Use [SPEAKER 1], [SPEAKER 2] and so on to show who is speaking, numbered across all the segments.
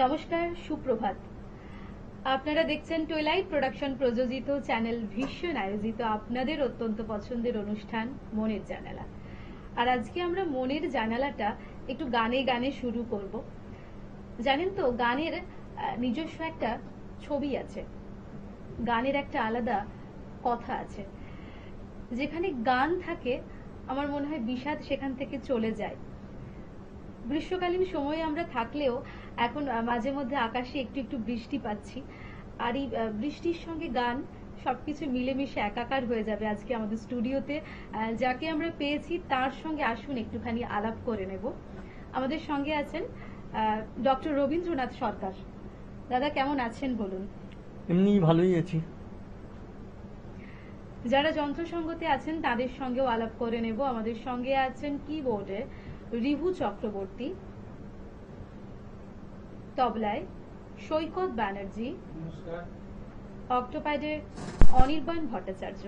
[SPEAKER 1] নমস্কার, সুপ্রভাত। আপনারা দেখছেন টুইলাইট প্রোডাকশন প্রযোজিত চ্যানেল ভিশন আয়োজিত আপনাদের অত্যন্ত পছন্দের অনুষ্ঠান মনের জানালা। আর আজকে আমরা মনের জানালাটা একটু গানে গানে শুরু করব। জানেন তো, গানের নিজস্ব একটা ছবি আছে, গানের একটা আলাদা কথা আছে। যেখানে গান থাকে আমার মনে হয় বিষাদ সেখান থেকে চলে যায়। গ্রীষ্মকালীন সময়ে আমরা থাকলেও এখন মাঝে মধ্যে আকাশে একটু একটু বৃষ্টি পাচ্ছি, আর এই বৃষ্টির সঙ্গে গান সবকিছু মিলেমিশে একাকার হয়ে যাবে। আজকে আমাদের স্টুডিওতে যাকে আমরা পেয়েছি তার সঙ্গে আসুন একটুখানি আলাপ করে নেব। আমাদের সঙ্গে আছেন ডক্টর রবীন্দ্রনাথ সরকার। দাদা কেমন আছেন বলুন?
[SPEAKER 2] এমনি ভালোই আছি।
[SPEAKER 1] যারা যন্ত্রসঙ্গতে আছেন তাদের সঙ্গেও আলাপ করে নেব। আমাদের সঙ্গে আছেন কিবোর্ডে রিভু চক্রবর্তী, তবলায় সৈকত ব্যানার্জি, অক্টোপ্যাডে অনির্বাণ ভট্টাচার্য।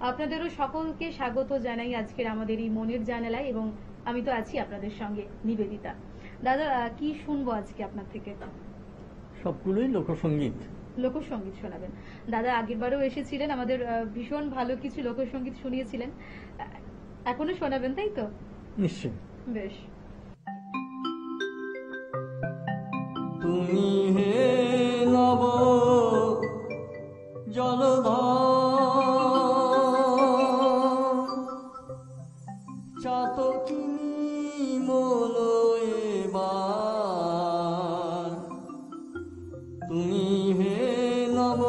[SPEAKER 1] আপনাদেরও সকলকে স্বাগত জানাই আজকের আমাদের এই মনের জানালায়, এবং আমি তো আছি আপনাদের সঙ্গে নিবেদিতা। দাদা, কি শুনবো আজকে আপনার থেকে?
[SPEAKER 2] সবগুলোই লোকসঙ্গীত।
[SPEAKER 1] লোকসঙ্গীত শোনাবেন। দাদা আগের বারেও এসেছিলেন, আমাদের ভীষণ ভালো কিছু লোকসঙ্গীত শুনিয়েছিলেন, এখনো শোনাবেন তাই তো?
[SPEAKER 2] নিশ্চয়।
[SPEAKER 1] বেশ।
[SPEAKER 2] তুমি হে নব জলধর চাতকিনী মলয়বার, তুমি হে নব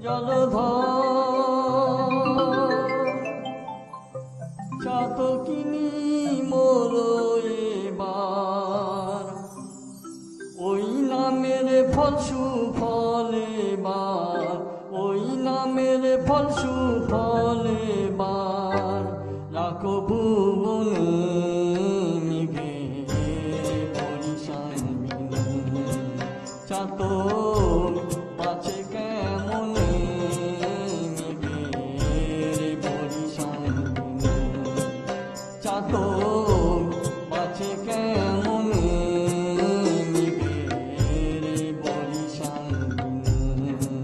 [SPEAKER 2] জলধর চাতকিনী মলয়বার, ওই নামের ফল সুফলেবার, ওই নামের ফল সুফলেবার, রাখো ভুবনে মেঘে বরিশান বিনে, চাতক পাছে কেমনে মেঘের বরিশান বিনে, চাতক পাছে কেমনে মেঘের বরিশান বিনে।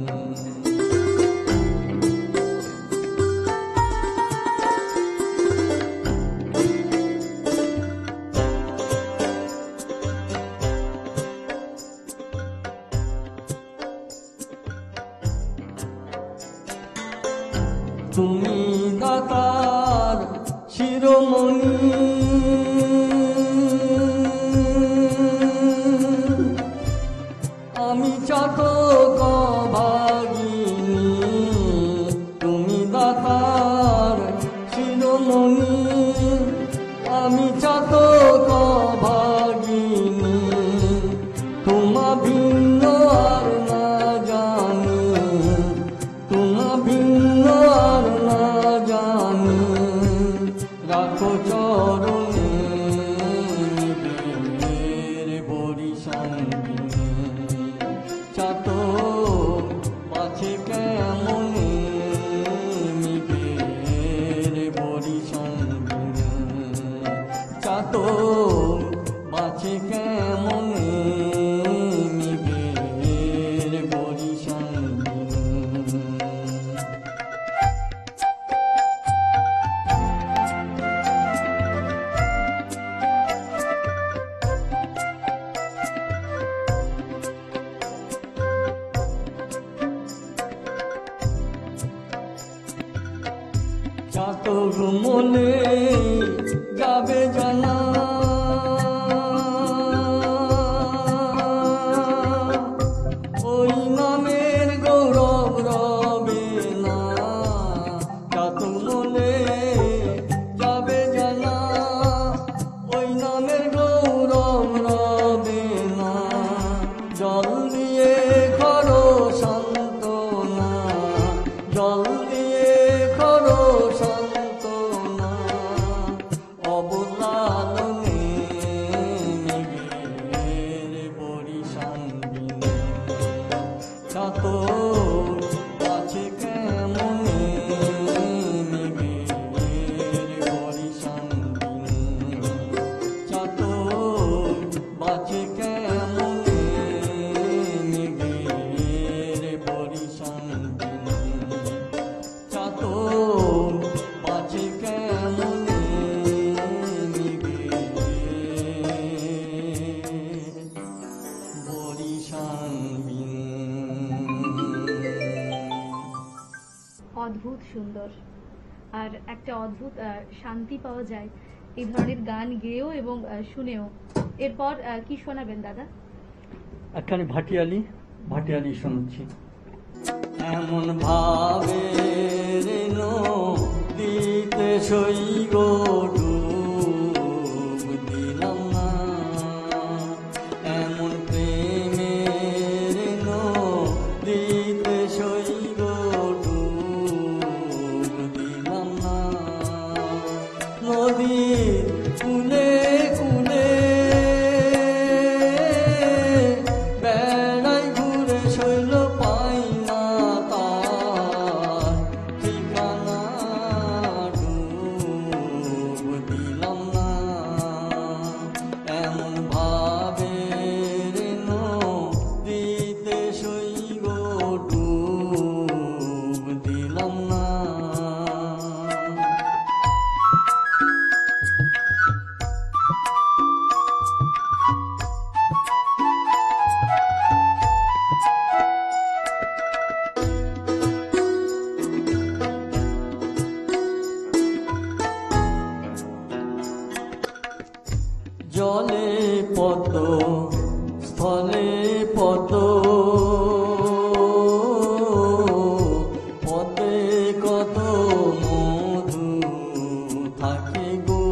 [SPEAKER 2] তুমি দাতার শিরোমণি, আমি চাতক ভাগিনী, তুমি দাতার শিরোমণি, আমি চাতক ভাগিনী, তোমা ভিন্ন আর না জানি, তোমা ভিন্ন আর না জানি, রাখো চরণে মেঘের বরিশান বিনে, চাতক পাছে কেমনে মেঘের বরিশান বিনে, চাতক পাছে কেমনে মেঘের বরিশান বিনে। চাতক মনে যাবে জানা, ওই নামের গৌরব রবে না, চাতক মনে যাবে জানা, ওই নামের গৌরব রবে না, জল দিয়ে করো সান্ত্বনা, জল দিয়ে করো সান্ত্বনা, অবলাল
[SPEAKER 1] সুন্দর, আর একটা অদ্ভুত শান্তি পাওয়া যায় এই ধরনের গান গেয়েও এবং শুনেও। এরপর কি শোনাবেন দাদা?
[SPEAKER 2] একখানি ভাটিয়ালি শোনাচ্ছি। এমন ভাবে দিতে সইব ডুব দিলাম না, এমন প্রেমের দিতে সইব ডুব দিলাম না। নদীর কুলে কুলে বেড়াই ঘুরে শৈল পাই না তার ঠিকানা, ডুব দিলাম না। এমন ভাবে দিতে সইব ডুব দিলাম না। জলে পদ্ম স্থলে পদ্ম, পদ্মে কত মধু থাকে গো।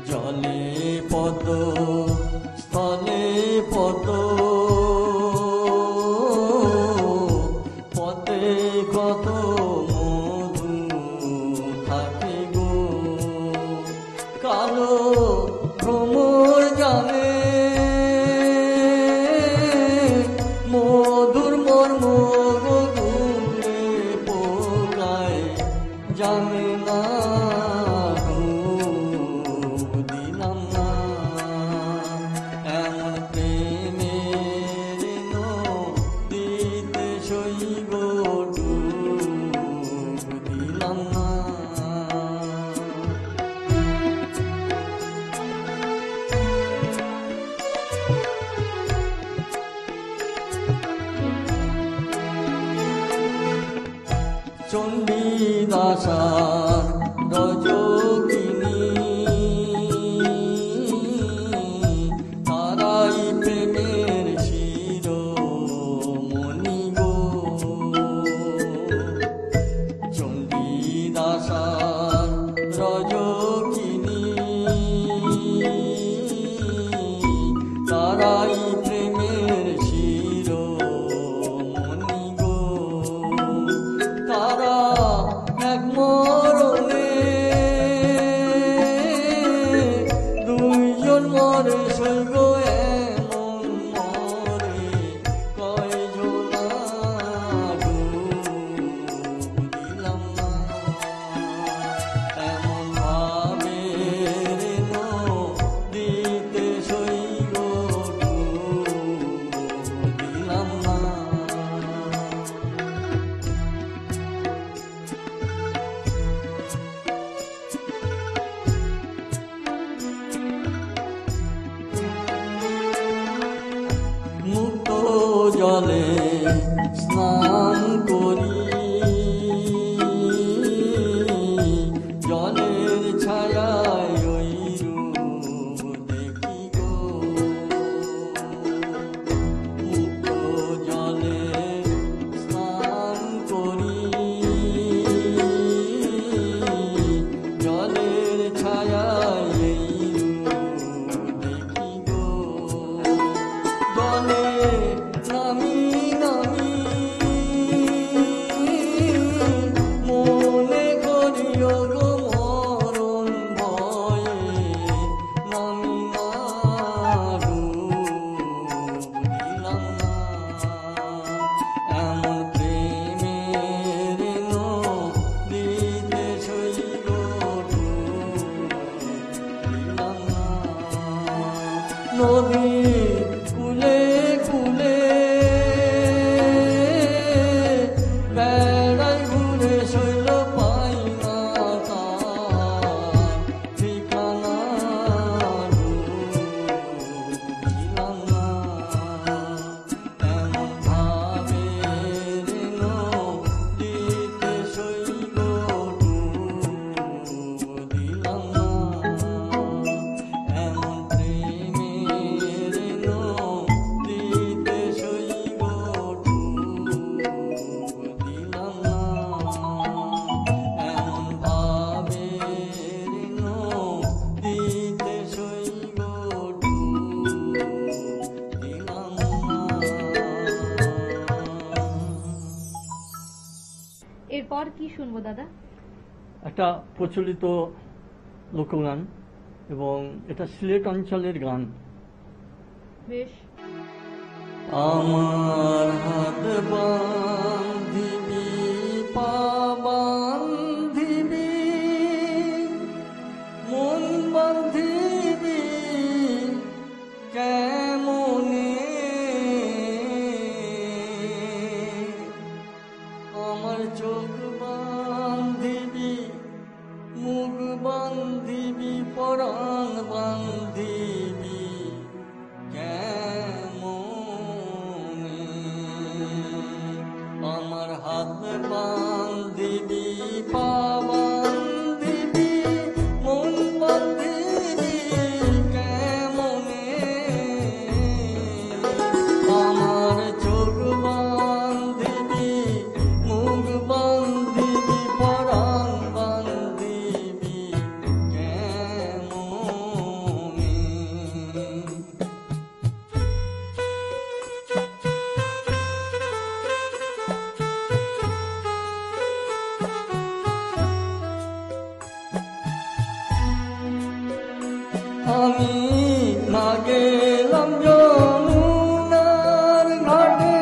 [SPEAKER 2] জলে পদ্ম স্থলে পদ্ম, পদ্মে কত মধু থাকে গো। কালো ভ্রমর জানে মধুর মর্ম গুলে পোকায় জানে না, ডুব দিলাম না। এমন প্রেমের দিতে সইব ডুব দিলাম না। চণ্ডীদাসার রজকিনী তারাই প্রেমের শিরোমণি গো। চণ্ডীদাসার রজকিনী তারাই প্রেমের শিরোমণি গো। তারা এক মরণে দুইজন মরে সইব এমন মরে কয়জনা, ডুব দিলাম না। এমন ভাবে দিতে সইব ডুব দিলাম না। মুক্ত জলে স্নান করি, জলের ছায়ায় ওই রূপ দেখি গো। মুক্ত জলে স্নান করি, জলের ছায়ায় এই রূপ দেখি গো। জলে নামি নামি মনে করিও গো মরণ ভয়ে, নামি না, ডুব দিলাম না। এমন প্রেমের দিতে সইব ডুব দিলাম না। নদীর কুলে কুলে বেড়াই ঘুরে শৈল পাই না তার ঠিকানা, ডুব দিলাম না। এমন ভাবে
[SPEAKER 1] শুনবো দাদা?
[SPEAKER 2] একটা প্রচলিত লোকগান এবং এটা সিলেট অঞ্চলের গান।
[SPEAKER 1] বেশ।
[SPEAKER 2] আমার হাত বান্ধিবি পা বান্ধিবি মন বান্ধিবি কেমনে, আমার চোখ বান্ধিবি মুখ বান্ধিবি পরাণ বান্ধিবি কেমনে, আমার হাত বান্ধিবি পা বান্ধিবি মন বান্ধিবি কেমনে, আমার চোখ বান্ধিবি মুখ বান্ধিবি পরাণ বান্ধিবি কেমনে। আমি না গেলাম যমুনার ঘাটে,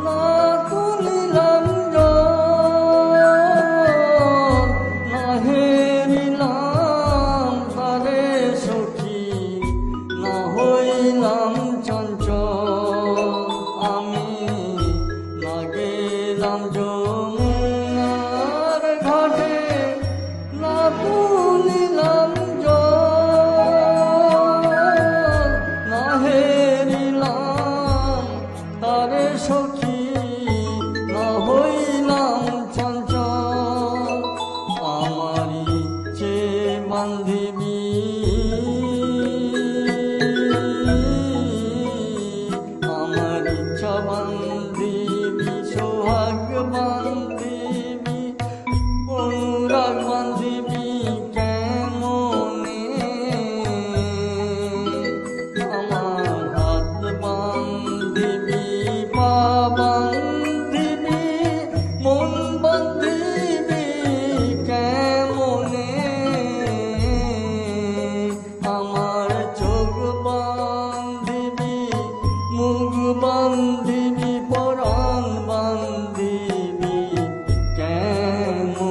[SPEAKER 2] না তুলিলাম জল, না হেরিলাম তারে সখী, না হইলাম চঞ্চল। আমি না গেলাম যমুনার ঘাটে, না তুলিলাম না হেরিলাম তারে সখী, না হইলাম চঞ্চল। আমারি চে বান্ধিবি আমার ইচ্ছা বান্ধিবি সোহাগ বান্ধিবি অনুরাগ বান্ধিবি কেমনে, আমার হাত বান্ধিবি পা বান্ধিবি মন বান্ধিবি কেমনে, আমার চোখ বান্ধিবি মুখ বান্ধিবি পরাণ বান্ধিবি কেমনে।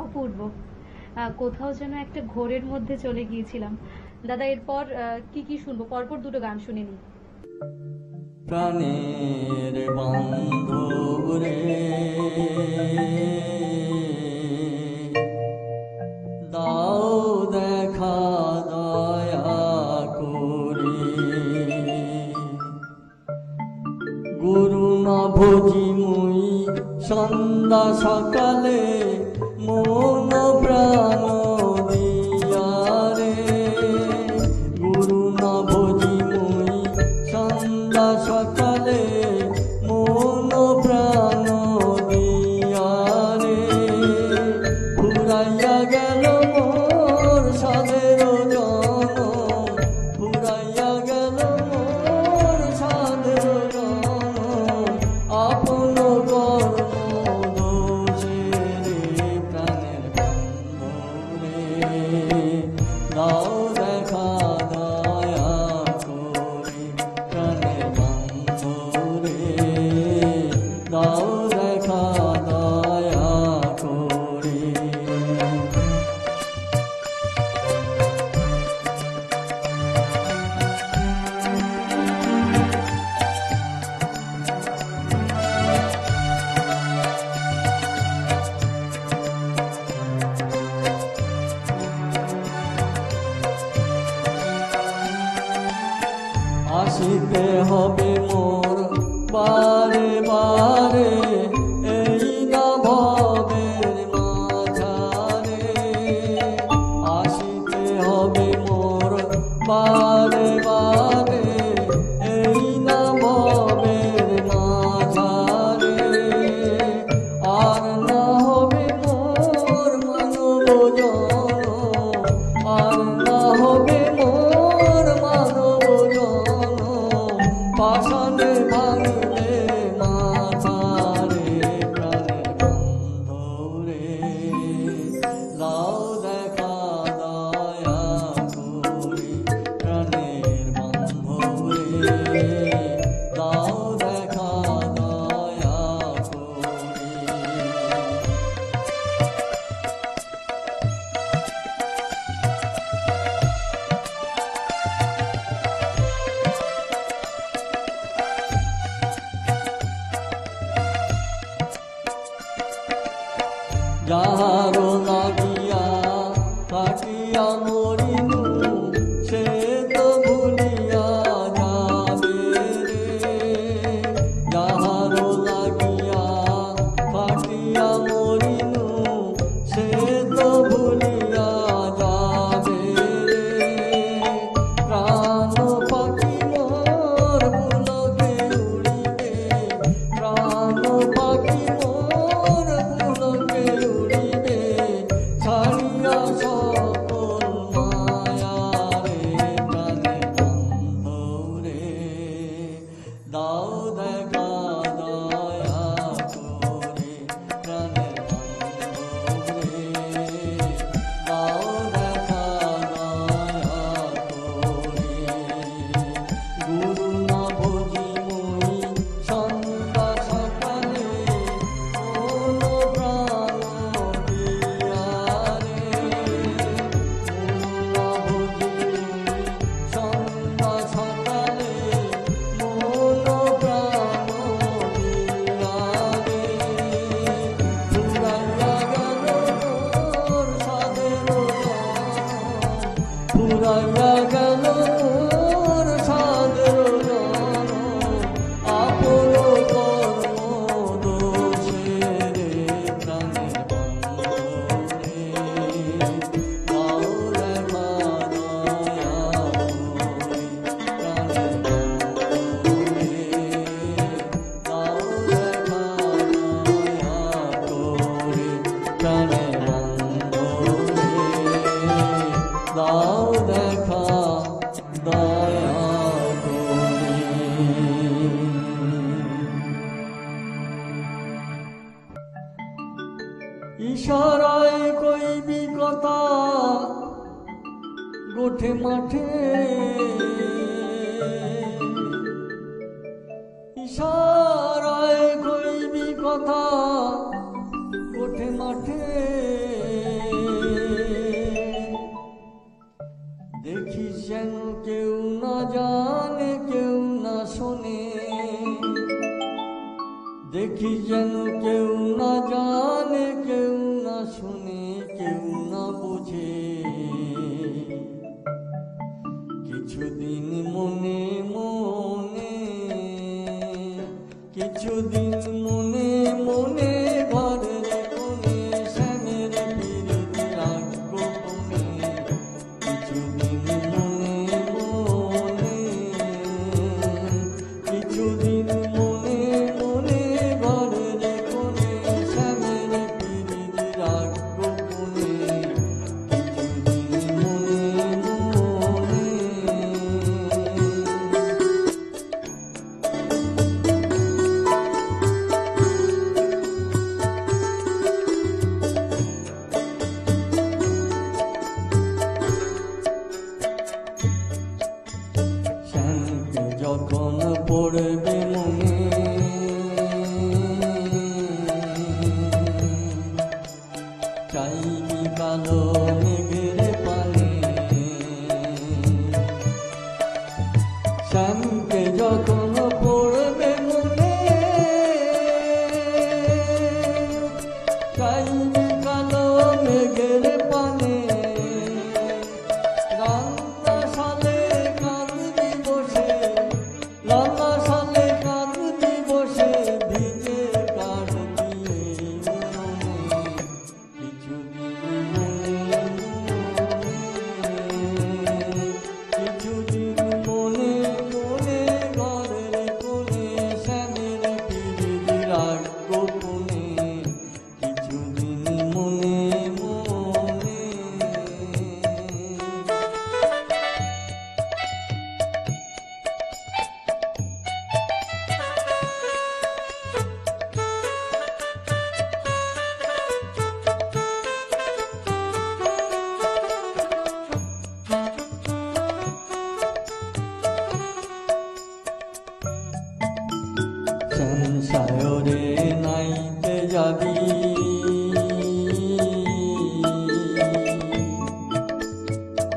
[SPEAKER 1] অপূর্ব। কোথাও যেন একটা ঘোরের মধ্যে চলে গিয়েছিলাম। দাদা এরপর কি কি শুনবো? পরপর দুটো গান শুনে নিই।
[SPEAKER 2] প্রাণের বান্ধব রে দাও দেখা দয়া করে, গুরু না ভোজি মুই সন্ধ্যা সকালে মন প্রাণ দিয়া রে, গুরু না ভোজি মুই সন্ধ্যা সকালে মন প্রাণ দিয়া রে, ফুরাইয়া গেল মোর সাদের জনম, ফুরাইয়া গেল মোর সাদের জনম, আপন কর্ম দোষে রে প্রাণের বন্ধু রে, দাও দেখা দয়া করে প্রাণের বন্ধু রে, দাও দেখা দয়া করে। আসিতে হবে মোর বারে বারে এই না ভবের মাঝারে, আসিতে হবে মোর বারে বারে এই না ভবের মাঝারে, যাহারো লাগিয়া কাটিয়া মরিনু সে তো ভুলিয়া যাবে রে। যাহারো লাগিয়া কাটিয়া মরিনু সে তো ভুলিয়া যাবে রে। প্রাণ পাখি মোর পুলকে উড়িবে, প্রাণ পাখি মোর পুলকে উড়িবে, ছাড়িয়া সকল মায়া রে। প্রাণে বন্ধু রে, দাও দেখা দয়া করে। প্রাণে বন্ধু রে, দাও দেখা দয়া করে। গুরু না বুঝি মুই সন্ধ্যা সকালে কোন প্রাণ দিয়া রে। গুরু না বুঝি মুই সন্ধ্যা সকালে কোন প্রাণ দিয়া রে। ফুরাইয়া গেল মোর সাদের জন, আপন কর্ম দোষে রে। প্রাণে বন্ধু রে, দাও দেখা দয়া করে। প্রাণে বন্ধু রে, দাও দেখা দয়া করে। প্রাণে বন্ধু রে, দাও দেখা দয়া করে। ইশারায় কইবি কথা গোঠে মাঠে, ইশারায় কইবি কথা গোঠে মাঠে। দেখিস যেন কেউ না জানে কেউ না শোনে, দেখিস যেন কেউ না জানে কেউ না শোনে কেউ না বোঝে। কিছুদিন মনে মনে, কিছুদিন মনে মনে ঘরের কোণে শ্যামের পিরিতি রাগ গোপনে। কিছুদিন মনে মনে, কিছুদিন মনে মনে ঘরের কোণে শ্যামের পিরিতি রাগ গোপনে। কিছুদিন মনে মনে। শ্যামকে যখন পড়বে মনে, চাইবি কালো মেঘের পানে। শ্যামকে যখন পড়বে মনে, চাইবি কালো মেঘের পানে। রান্না সালে কাঁদবি বসে, রান্না সালে কাঁদবি বসে, ভিজে কাটবি মনে। কিছুদিন মনে মনে, কিছুদিন মনে মনে ঘরের কোণে শ্যামের পিরিতি রাগ গোপনে। কিছুদিন মনে মনে। সংসারে নাইতে যাবি,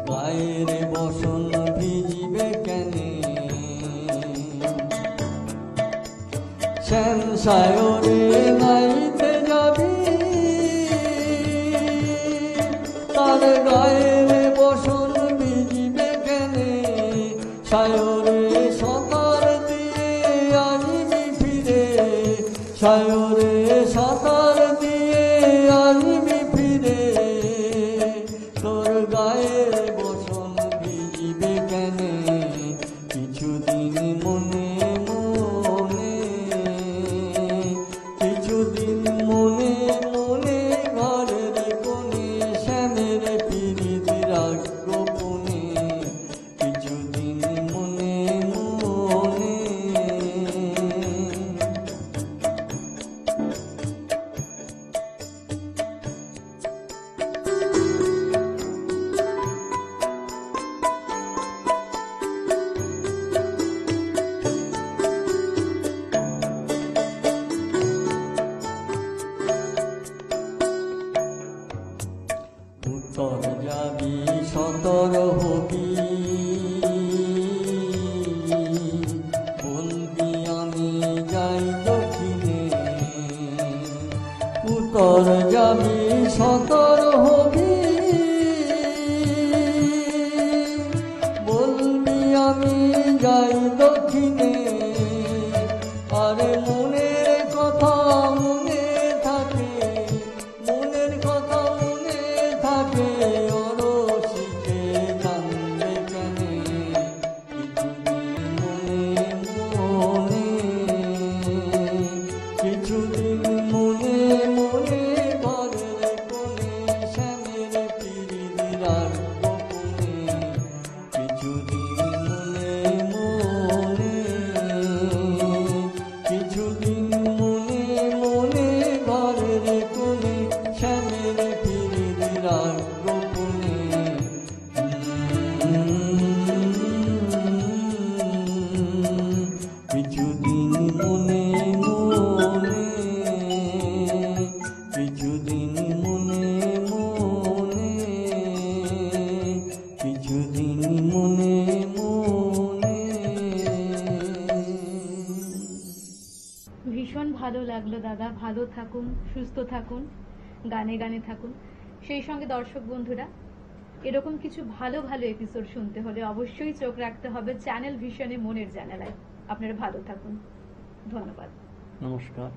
[SPEAKER 2] গায়ের বসন ভিজিবে কেনে। সংসারে নাইতে যাবি, সায়রে সাঁতার দিয়ে আসবি ফিরে, সায়রে সাঁতার দিয়ে আসবি ফিরে, তোর গায়ের বসন ভিজিবে কেনে কিছুদিন মনে মনে, কিছুদিন মনে মনে ঘরের কোণে শ্যামের পিরিত রাখ গোপনে, কিছুদিন মনে মনে। উত্তর যাবি সতর হবি, বলবি আমি যাই দক্ষিণে, উত্তর যাবি সতর হবি, বলবি আমি যাই দক্ষিণে, আরে মনের কথা মনে থাকে, মনের কথা মনে থাকে, অরসিকে জানবে কেনে কিছুদিন মনে মনে, কিছুদিন মনে মনে ঘরের কোণে শ্যামের পিরিত রাখ গোপনে, কিছুদিন মনে মনে, কিছুদিন মনে মনে ঘরের কোণে শ্যামের পিরিত রাখ গোপনে। কিছুদিন মনে মনে, কিছুদিন মনে মনে, কিছুদিন মনে মনে।
[SPEAKER 1] ভীষণ ভালো লাগলো দাদা, ভালো থাকুন, সুস্থ থাকুন, গানে গানে থাকুন। সেই সঙ্গে দর্শক বন্ধুরা, এরকম কিছু ভালো ভালো এপিসোড শুনতে হলে অবশ্যই চোখ রাখতে হবে চ্যানেল ভিশনে, মনের জানালায়। আপনারা ভালো থাকুন, ধন্যবাদ,
[SPEAKER 2] নমস্কার।